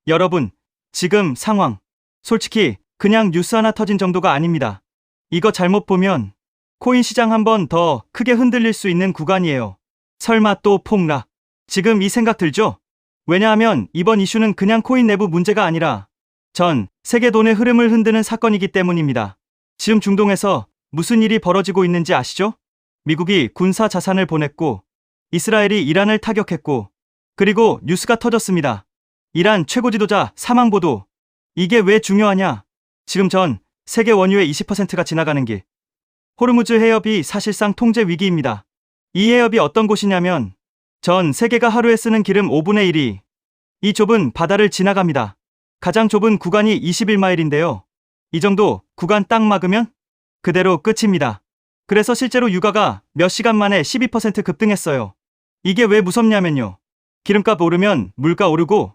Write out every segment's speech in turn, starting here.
여러분, 지금 상황, 솔직히 그냥 뉴스 하나 터진 정도가 아닙니다. 이거 잘못 보면 코인 시장 한 번 더 크게 흔들릴 수 있는 구간이에요. 설마 또 폭락? 지금 이 생각 들죠? 왜냐하면 이번 이슈는 그냥 코인 내부 문제가 아니라 전 세계 돈의 흐름을 흔드는 사건이기 때문입니다. 지금 중동에서 무슨 일이 벌어지고 있는지 아시죠? 미국이 군사 자산을 보냈고 이스라엘이 이란을 타격했고 그리고 뉴스가 터졌습니다. 이란 최고 지도자 사망 보도. 이게 왜 중요하냐? 지금 전 세계 원유의 20%가 지나가는 길. 호르무즈 해협이 사실상 통제 위기입니다. 이 해협이 어떤 곳이냐면 전 세계가 하루에 쓰는 기름 5분의 1이 이 좁은 바다를 지나갑니다. 가장 좁은 구간이 21마일인데요. 이 정도 구간 딱 막으면 그대로 끝입니다. 그래서 실제로 유가가 몇 시간 만에 12% 급등했어요. 이게 왜 무섭냐면요. 기름값 오르면 물가 오르고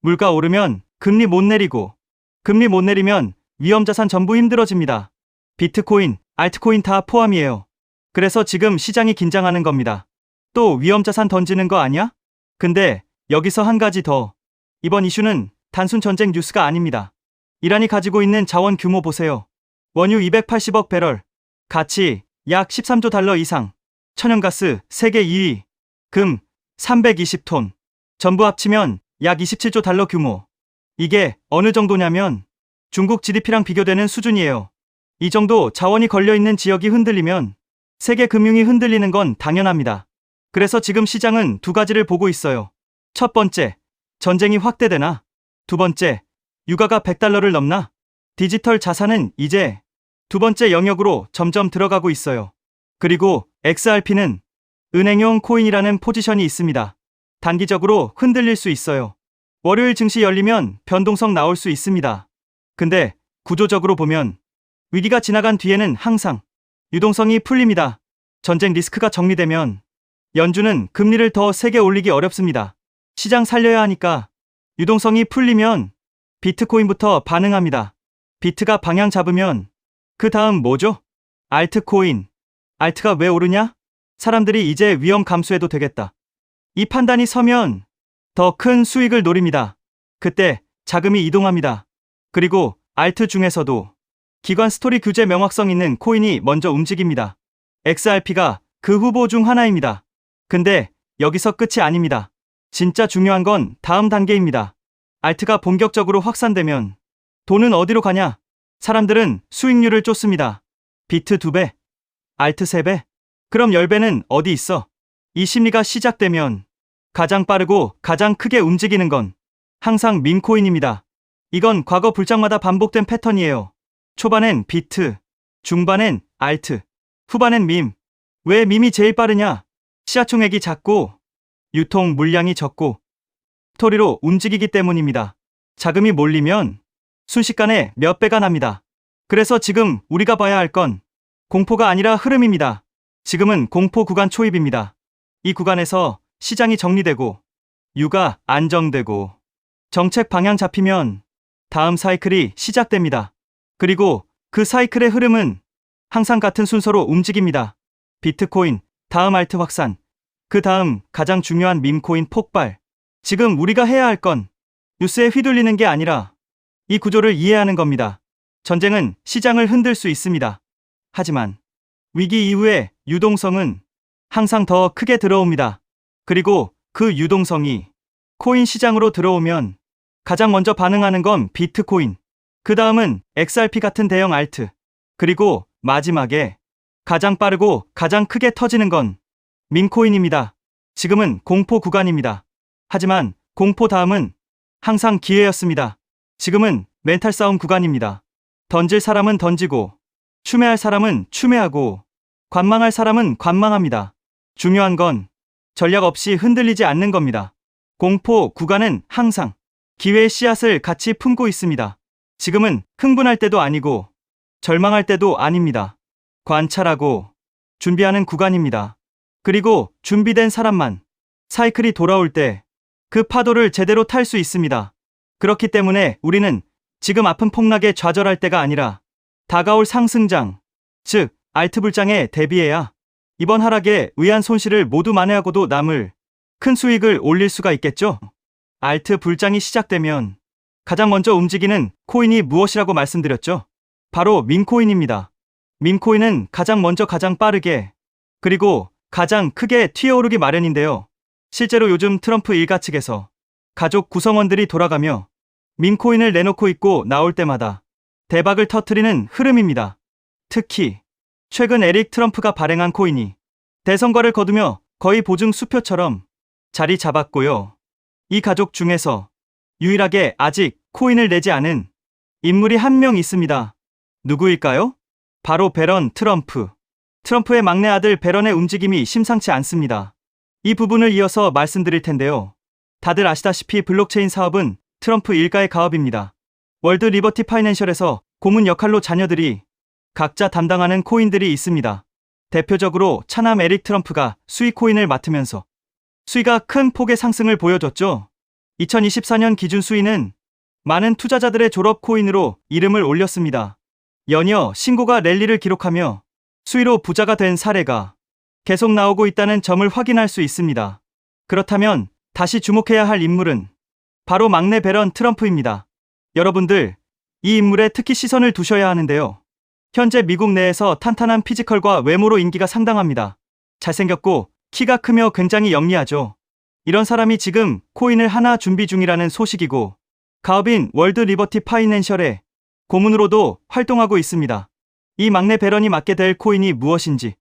물가 오르면 금리 못 내리고 금리 못 내리면 위험자산 전부 힘들어집니다. 비트코인, 알트코인 다 포함이에요. 그래서 지금 시장이 긴장하는 겁니다. 또 위험자산 던지는 거 아니야? 근데 여기서 한 가지 더. 이번 이슈는 단순 전쟁 뉴스가 아닙니다. 이란이 가지고 있는 자원 규모 보세요. 원유 280억 배럴, 가치 약 13조 달러 이상, 천연가스 세계 2위, 금 320톤, 전부 합치면 약 27조 달러 규모. 이게 어느 정도냐면 중국 GDP랑 비교되는 수준이에요. 이 정도 자원이 걸려있는 지역이 흔들리면 세계 금융이 흔들리는 건 당연합니다. 그래서 지금 시장은 두 가지를 보고 있어요. 첫 번째, 전쟁이 확대되나? 두 번째, 유가가 100달러를 넘나? 디지털 자산은 이제 두 번째 영역으로 점점 들어가고 있어요. 그리고 XRP는 은행용 코인이라는 포지션이 있습니다. 단기적으로 흔들릴 수 있어요. 월요일 증시 열리면 변동성 나올 수 있습니다. 근데 구조적으로 보면 위기가 지나간 뒤에는 항상 유동성이 풀립니다. 전쟁 리스크가 정리되면 연준은 금리를 더 세게 올리기 어렵습니다. 시장 살려야 하니까 유동성이 풀리면 비트코인부터 반응합니다. 비트가 방향 잡으면 그 다음 뭐죠? 알트코인. 알트가 왜 오르냐? 사람들이 이제 위험 감수해도 되겠다. 이 판단이 서면 더 큰 수익을 노립니다. 그때 자금이 이동합니다. 그리고 알트 중에서도 기관 스토리 규제 명확성 있는 코인이 먼저 움직입니다. XRP가 그 후보 중 하나입니다. 근데 여기서 끝이 아닙니다. 진짜 중요한 건 다음 단계입니다. 알트가 본격적으로 확산되면 돈은 어디로 가냐? 사람들은 수익률을 쫓습니다. 비트 2배, 알트 3배, 그럼 10배는 어디 있어? 이 심리가 시작되면 가장 빠르고 가장 크게 움직이는 건 항상 밈코인입니다. 이건 과거 불장마다 반복된 패턴이에요. 초반엔 비트, 중반엔 알트, 후반엔 밈. 왜 밈이 제일 빠르냐? 시가총액이 작고 유통 물량이 적고 스토리로 움직이기 때문입니다. 자금이 몰리면 순식간에 몇 배가 납니다. 그래서 지금 우리가 봐야 할 건 공포가 아니라 흐름입니다. 지금은 공포 구간 초입입니다. 이 구간에서 시장이 정리되고 유가 안정되고 정책 방향 잡히면 다음 사이클이 시작됩니다. 그리고 그 사이클의 흐름은 항상 같은 순서로 움직입니다. 비트코인, 다음 알트 확산, 그 다음 가장 중요한 밈코인 폭발. 지금 우리가 해야 할 건 뉴스에 휘둘리는 게 아니라 이 구조를 이해하는 겁니다. 전쟁은 시장을 흔들 수 있습니다. 하지만 위기 이후에 유동성은 항상 더 크게 들어옵니다. 그리고 그 유동성이 코인 시장으로 들어오면 가장 먼저 반응하는 건 비트코인, 그 다음은 XRP 같은 대형 알트, 그리고 마지막에 가장 빠르고 가장 크게 터지는 건 밈코인입니다. 지금은 공포 구간입니다. 하지만 공포 다음은 항상 기회였습니다. 지금은 멘탈 싸움 구간입니다. 던질 사람은 던지고 추매할 사람은 추매하고 관망할 사람은 관망합니다. 중요한 건 전략 없이 흔들리지 않는 겁니다. 공포 구간은 항상 기회의 씨앗을 같이 품고 있습니다. 지금은 흥분할 때도 아니고 절망할 때도 아닙니다. 관찰하고 준비하는 구간입니다. 그리고 준비된 사람만 사이클이 돌아올 때 그 파도를 제대로 탈 수 있습니다. 그렇기 때문에 우리는 지금 아픈 폭락에 좌절할 때가 아니라 다가올 상승장, 즉 알트 불장에 대비해야 이번 하락에 의한 손실을 모두 만회하고도 남을 큰 수익을 올릴 수가 있겠죠. 알트 불장이 시작되면 가장 먼저 움직이는 코인이 무엇이라고 말씀드렸죠? 바로 밈코인입니다. 밈코인은 가장 먼저 가장 빠르게 그리고 가장 크게 튀어오르기 마련인데요. 실제로 요즘 트럼프 일가 측에서 가족 구성원들이 돌아가며 밈코인을 내놓고 있고 나올 때마다 대박을 터뜨리는 흐름입니다. 특히 최근 에릭 트럼프가 발행한 코인이 대선거를 거두며 거의 보증 수표처럼 자리 잡았고요. 이 가족 중에서 유일하게 아직 코인을 내지 않은 인물이 한 명 있습니다. 누구일까요? 바로 배런 트럼프. 트럼프의 막내 아들 배런의 움직임이 심상치 않습니다. 이 부분을 이어서 말씀드릴 텐데요. 다들 아시다시피 블록체인 사업은 트럼프 일가의 가업입니다. 월드 리버티 파이낸셜에서 고문 역할로 자녀들이 각자 담당하는 코인들이 있습니다. 대표적으로 차남 에릭 트럼프가 수익 코인을 맡으면서 수위가 큰 폭의 상승을 보여줬죠. 2024년 기준 수위는 많은 투자자들의 졸업 코인으로 이름을 올렸습니다. 연이어 신고가 랠리를 기록하며 수위로 부자가 된 사례가 계속 나오고 있다는 점을 확인할 수 있습니다. 그렇다면 다시 주목해야 할 인물은 바로 막내 배런 트럼프입니다. 여러분들, 이 인물에 특히 시선을 두셔야 하는데요. 현재 미국 내에서 탄탄한 피지컬과 외모로 인기가 상당합니다. 잘생겼고 키가 크며 굉장히 영리하죠. 이런 사람이 지금 코인을 하나 준비 중이라는 소식이고 가업인 월드 리버티 파이낸셜의 고문으로도 활동하고 있습니다. 이 막내 배런이 맡게 될 코인이 무엇인지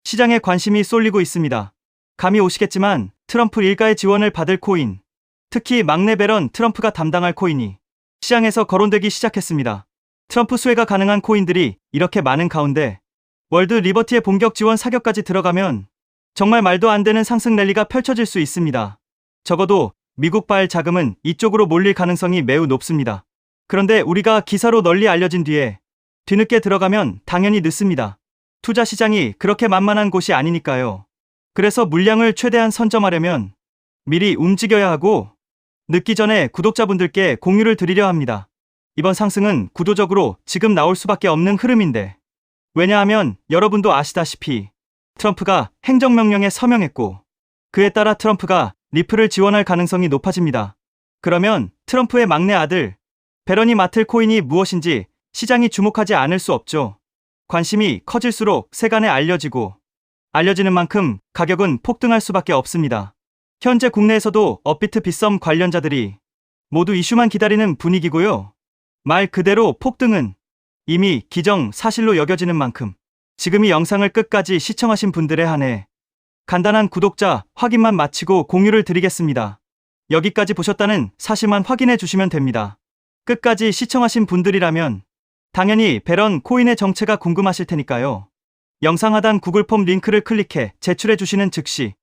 시장에 관심이 쏠리고 있습니다. 감이 오시겠지만 트럼프 일가의 지원을 받을 코인, 특히 막내 배런 트럼프가 담당할 코인이 시장에서 거론되기 시작했습니다. 트럼프 수혜가 가능한 코인들이 이렇게 많은 가운데 월드 리버티의 본격 지원 사격까지 들어가면 정말 말도 안 되는 상승 랠리가 펼쳐질 수 있습니다. 적어도 미국발 자금은 이쪽으로 몰릴 가능성이 매우 높습니다. 그런데 우리가 기사로 널리 알려진 뒤에 뒤늦게 들어가면 당연히 늦습니다. 투자 시장이 그렇게 만만한 곳이 아니니까요. 그래서 물량을 최대한 선점하려면 미리 움직여야 하고 늦기 전에 구독자분들께 공유를 드리려 합니다. 이번 상승은 구조적으로 지금 나올 수밖에 없는 흐름인데 왜냐하면 여러분도 아시다시피 트럼프가 행정명령에 서명했고 그에 따라 트럼프가 리플을 지원할 가능성이 높아집니다. 그러면 트럼프의 막내 아들 배런이 맡을 코인이 무엇인지 시장이 주목하지 않을 수 없죠. 관심이 커질수록 세간에 알려지는 만큼 가격은 폭등할 수밖에 없습니다. 현재 국내에서도 업비트 빗썸 관련자들이 모두 이슈만 기다리는 분위기고요. 말 그대로 폭등은 이미 기정사실로 여겨지는 만큼 지금 이 영상을 끝까지 시청하신 분들에 한해 간단한 구독자 확인만 마치고 공유를 드리겠습니다. 여기까지 보셨다는 사실만 확인해 주시면 됩니다. 끝까지 시청하신 분들이라면 당연히 배런 코인의 정체가 궁금하실 테니까요. 영상 하단 구글 폼 링크를 클릭해 제출해 주시는 즉시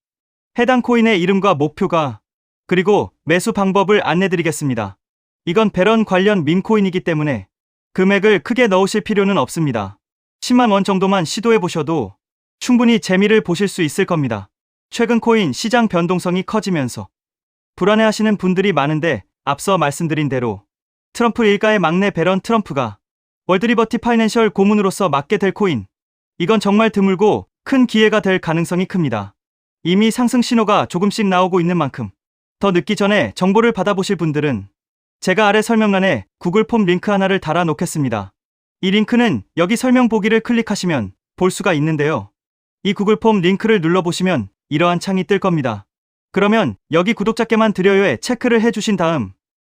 해당 코인의 이름과 목표가 그리고 매수 방법을 안내 드리겠습니다. 이건 배런 관련 밈코인이기 때문에 금액을 크게 넣으실 필요는 없습니다. 10만 원 정도만 시도해 보셔도 충분히 재미를 보실 수 있을 겁니다. 최근 코인 시장 변동성이 커지면서 불안해하시는 분들이 많은데 앞서 말씀드린 대로 트럼프 일가의 막내 배런 트럼프가 월드 리버티 파이낸셜 고문으로서 맡게 될 코인, 이건 정말 드물고 큰 기회가 될 가능성이 큽니다. 이미 상승 신호가 조금씩 나오고 있는 만큼 더 늦기 전에 정보를 받아보실 분들은 제가 아래 설명란에 구글 폼 링크 하나를 달아 놓겠습니다. 이 링크는 여기 설명 보기를 클릭하시면 볼 수가 있는데요. 이 구글 폼 링크를 눌러보시면 이러한 창이 뜰 겁니다. 그러면 여기 구독자께만 드려요에 체크를 해주신 다음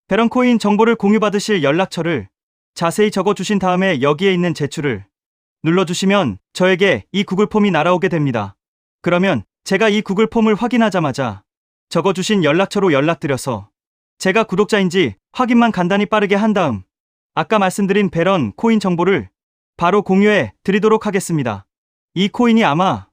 배런 코인 정보를 공유받으실 연락처를 자세히 적어주신 다음에 여기에 있는 제출을 눌러주시면 저에게 이 구글 폼이 날아오게 됩니다. 그러면 제가 이 구글 폼을 확인하자마자 적어주신 연락처로 연락드려서 제가 구독자인지 확인만 간단히 빠르게 한 다음 아까 말씀드린 배런 코인 정보를 바로 공유해 드리도록 하겠습니다. 이 코인이 아마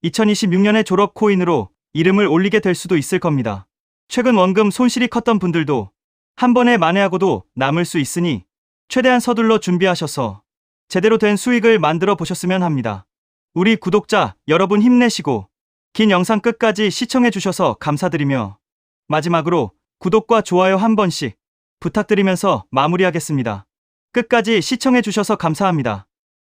2026년에 졸업 코인으로 이름을 올리게 될 수도 있을 겁니다. 최근 원금 손실이 컸던 분들도 한 번에 만회하고도 남을 수 있으니 최대한 서둘러 준비하셔서 제대로 된 수익을 만들어 보셨으면 합니다. 우리 구독자 여러분 힘내시고 긴 영상 끝까지 시청해 주셔서 감사드리며 마지막으로 구독과 좋아요 한 번씩 부탁드리면서 마무리하겠습니다. 끝까지 시청해 주셔서 감사합니다.